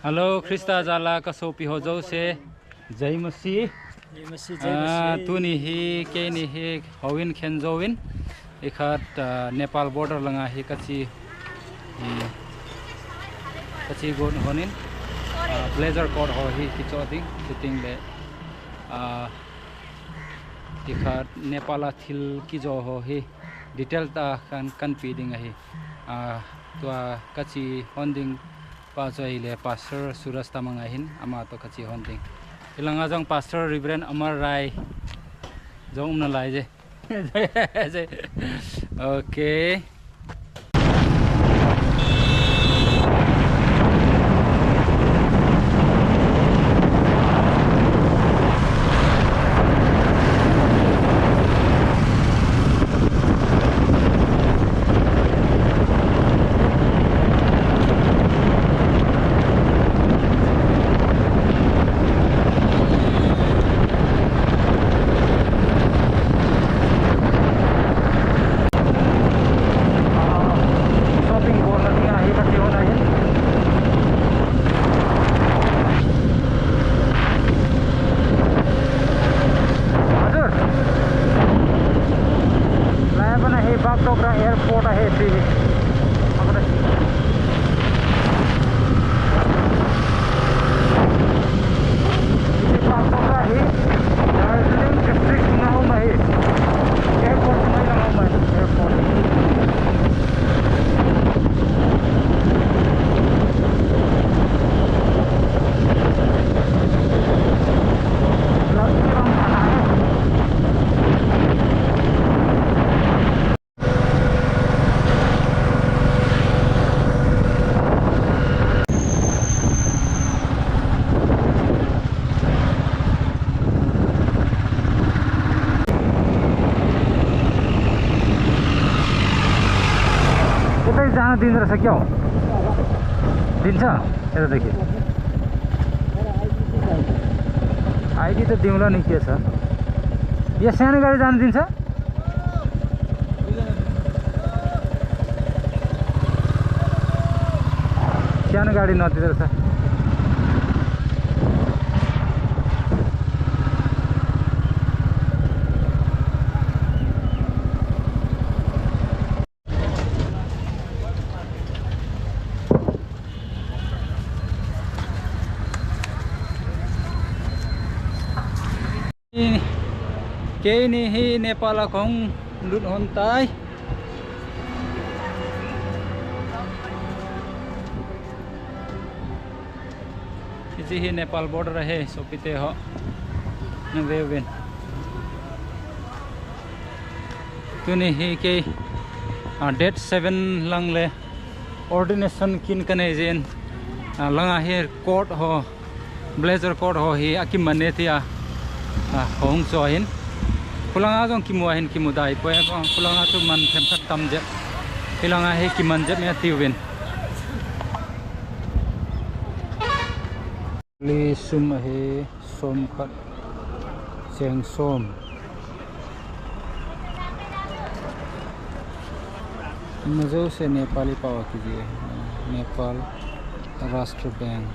Hello ख्रिस्ता जाला कसो पिहोजौ से जय मसीह तुनी ही के नि ही हविन खेनजोविन इखात नेपाल बॉर्डर लंगा ही कची गोन होनिन ब्लेजर कोड हो ही किचोदिंग सिटिंग ले इखात नेपाला थिल की जो हो ही डिटेल ता kan पीडिंग ही तो कची होंदिंग पाजोइले पास्टर सुरज तामंगाहिन अमा तो कची होंदिंग इलांगा जों पास्टर रिवरेंड अमर राय जों न लाइजे ओके एयरपोर्ट आहे जान दिँदो रहेछ क्या हो दिन्छ यतादेखि आइडी त दिउँला नि के छ यो सानो गाडी जान दिन्छ सानो गाडी नदिँदो रहेछ केही नि ही नेपाल खौं लुट होन्ताई किसी ही नेपाल बॉर्डर है सोपिते हो नवेवेन तुनी ही के डेट 7 लंगले ऑर्डिनेशन किन कने जेन लंगा ही कोड हो ब्लेजर कोड हो ही आकि मने थिया होंग सोहिन पुलांगा जों किमुआहिन किमुदाई पोए पुलांगा तो मन थेम खत तमजे पुलांगा हे किमनजे में तिविन ली सुम हे सोम खत सेंग सोम मजो से नेपाली पावा कीजिए नेपाल राष्ट्र बैंक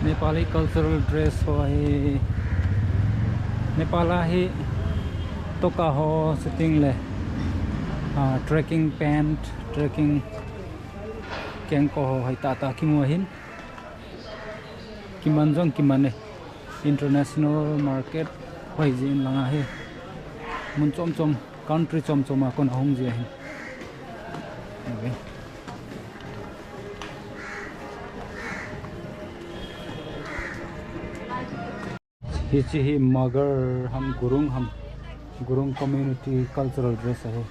नेपाली कल्चरल ड्रेस हो है नेपाला ही टोका हो सिटिंग ले ट्रेकिंग पैंट ट्रेकिंग कैंको हो है ताता किमुहिन किमनजों किमने इंटरनेशनल मार्केट होई जिन लंगा है मुन चोम चोम country chom choma kon hong je hin हिची ही मगर हम गुरुंग कम्युनिटी कल्चरल ड्रेस है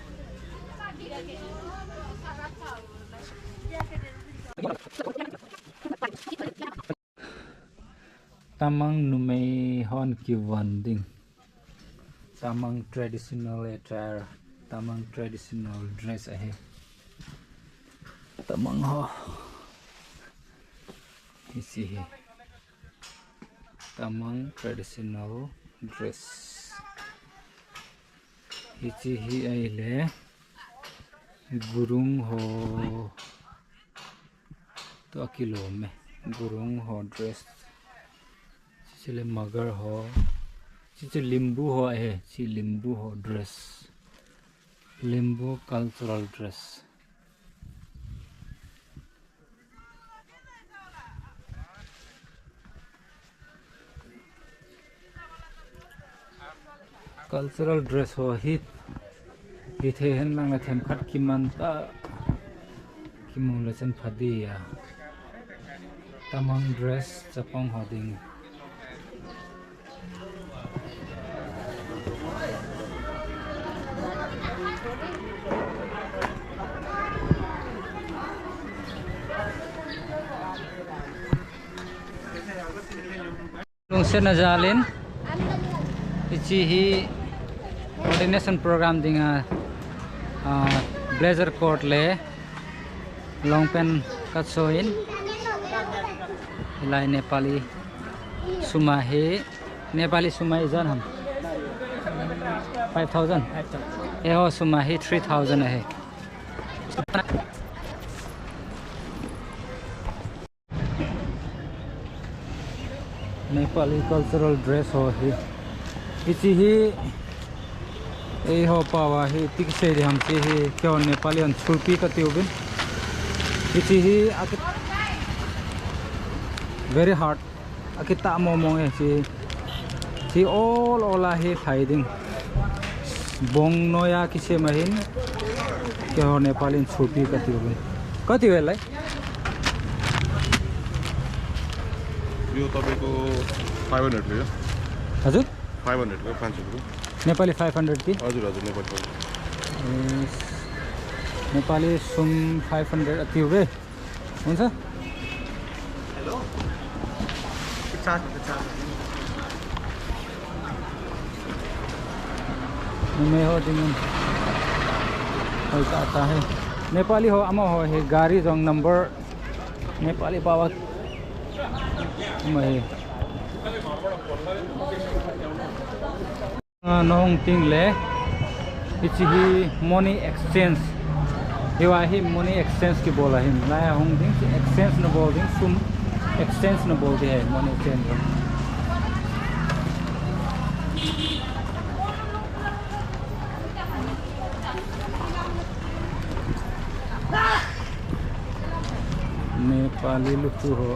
तमंग नुमे हॉन की वंदिंग Tamang traditional attire Tamang traditional dress है तमंग हो इसी है। Tamang traditional dress. Ichi hi aile gurung ho to akilo me gurung ho dress. Chile magar ho chiche limbu ho hai chi limbu ho dress. Limbu cultural dress. Cultural dress ho hit the hen lang la them khat kiman ta kimung la chen phadi ya tamang dress chapong hoding lung se na jalin ichi hi ordination program dinga blazer coat le long pant katsoin lai Nepali suma he Nepali suma jan ham 5000 eho suma he 3000 hai Nepali cultural dress ho he ichi hi ei ho pawa hi tik se ri ham che hi kyo Nepali an chulpi ka tiubin ichi hi very hard akita mo mong chi all ola hi hiding bong noya kise mahin kyo Nepali an chulpi ka tiubin kati velai यो तपाईको 500 हो हजुर 500 को 500 को नेपाली 500 की हजुर हजुर नेपाली नेपाली सुम 500 अति हो बे हुन्छ हेलो 50 मैं हो दिन पैसा आता है नेपाली हो अमा हो है गाड़ी जोंग नंबर नेपाली पावा मैं नोंग तिंग ले इची ही मनी एक्सचेंज हिवा ही मनी एक्सचेंज की बोला ही लाया होंग दिंग एक्सचेंज न बोल दिंग सुम एक्सचेंज न बोल दे है मनी एक्सचेंज नेपाली लुकु हो